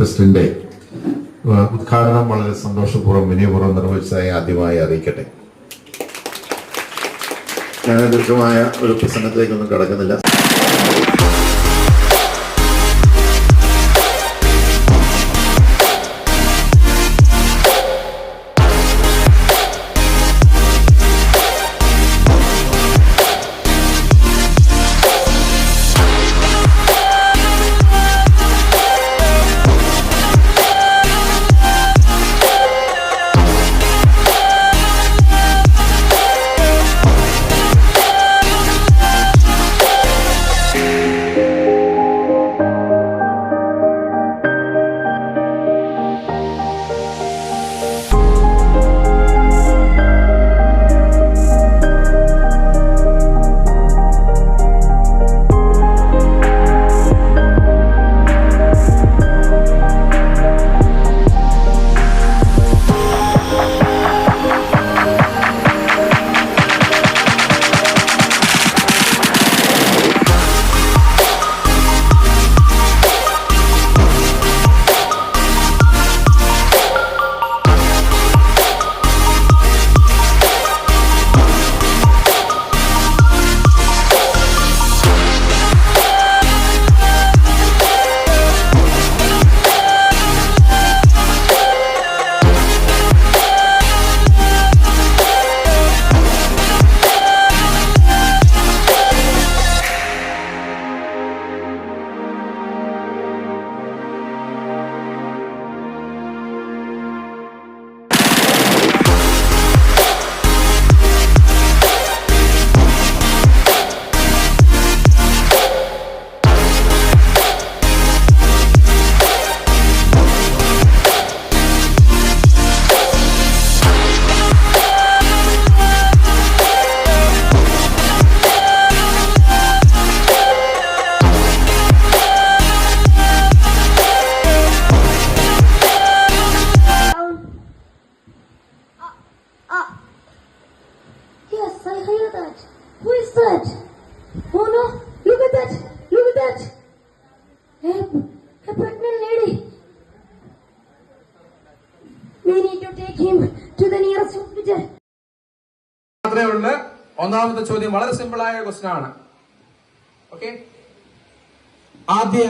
ഫെസ്റ്റിന്റെ ഉദ്ഘാടനം വളരെ സന്തോഷപൂർവ്വം വിനയപൂർവ്വം നിർവഹിച്ചതായി ആദ്യമായി അറിയിക്കട്ടെ. ഞാൻ ദീർഘമായ ഒരു പ്രസംഗത്തിലേക്കൊന്നും കടക്കുന്നില്ല. ഒന്നാമത്തെ ചോദ്യം വളരെ സിമ്പിളായ ക്വസ്റ്റ്യൻ ആണ്. ഓക്കെ, ആദ്യ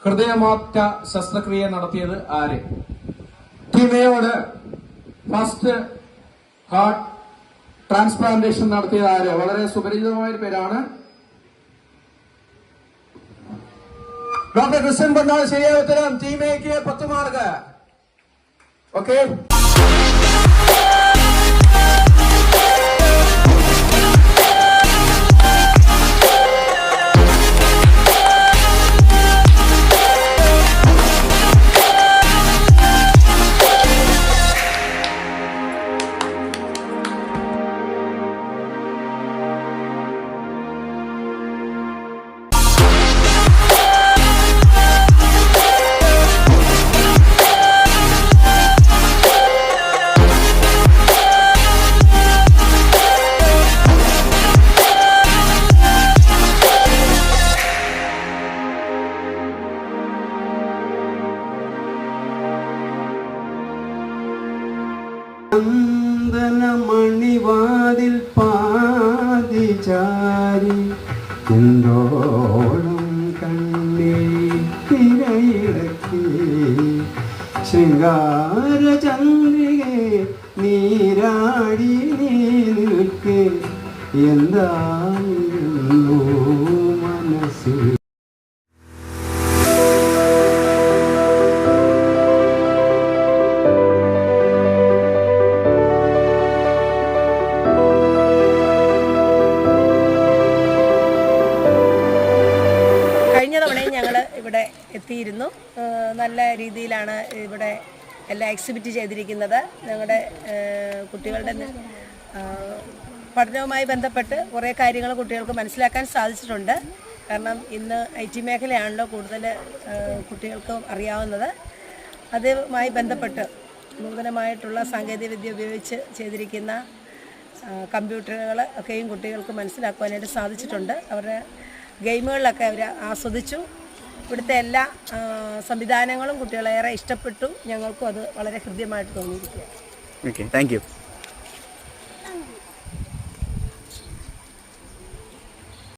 ഹൃദയമാറ്റ ശസ്ത്രക്രിയ നടത്തിയത് ആര്? ടീമയോട് ഫസ്റ്റ് ഹാർട്ട് ട്രാൻസ്പ്ലാന്റേഷൻ നടത്തിയത് ആര്? വളരെ സുപരിചിതമായ ഒരു പേരാണ്. ഡോക്ടർ ക്രിസ്ത്യൻ പൊന്നാട്. ശരിയായ ഉത്തരം. ടീം എക്ക് 10 മാർക്ക്. ഓക്കെ, ചന്ദനമണിവാതിൽ പാതിചാരി കുണ്ടോളം കണ്ണിൽ തിരയിടക്കി ശൃംഗാരചന്ദ്രികെ നീരാടി നീ നിൽക്കെ എന്തായിരുന്നു മനസ്സിൽ. ഇവിടെ എത്തിയിരുന്നു. നല്ല രീതിയിലാണ് ഇവിടെ എല്ലാം എക്സിബിറ്റ് ചെയ്തിരിക്കുന്നത്. ഞങ്ങളുടെ കുട്ടികളുടെ പഠനവുമായി ബന്ധപ്പെട്ട് കുറേ കാര്യങ്ങൾ കുട്ടികൾക്ക് മനസ്സിലാക്കാൻ സാധിച്ചിട്ടുണ്ട്. കാരണം ഇന്ന് IT മേഖലയാണല്ലോ കൂടുതൽ കുട്ടികൾക്കും അറിയാവുന്നത്. അതുമായി ബന്ധപ്പെട്ട് നൂതനമായിട്ടുള്ള സാങ്കേതികവിദ്യ ഉപയോഗിച്ച് ചെയ്തിരിക്കുന്ന കമ്പ്യൂട്ടറുകൾ ഒക്കെയും കുട്ടികൾക്ക് മനസ്സിലാക്കുവാനായിട്ട് സാധിച്ചിട്ടുണ്ട്. അവരുടെ ഗെയിമുകളിലൊക്കെ അവർ ആസ്വദിച്ചു. ഇവിടുത്തെ എല്ലാ സംവിധാനങ്ങളും കുട്ടികളേറെ ഇഷ്ടപ്പെട്ടു. ഞങ്ങൾക്കും അത് വളരെ ഹൃദ്യമായിട്ട് തോന്നിയിരിക്കുകയാണ്. Okay, thank U.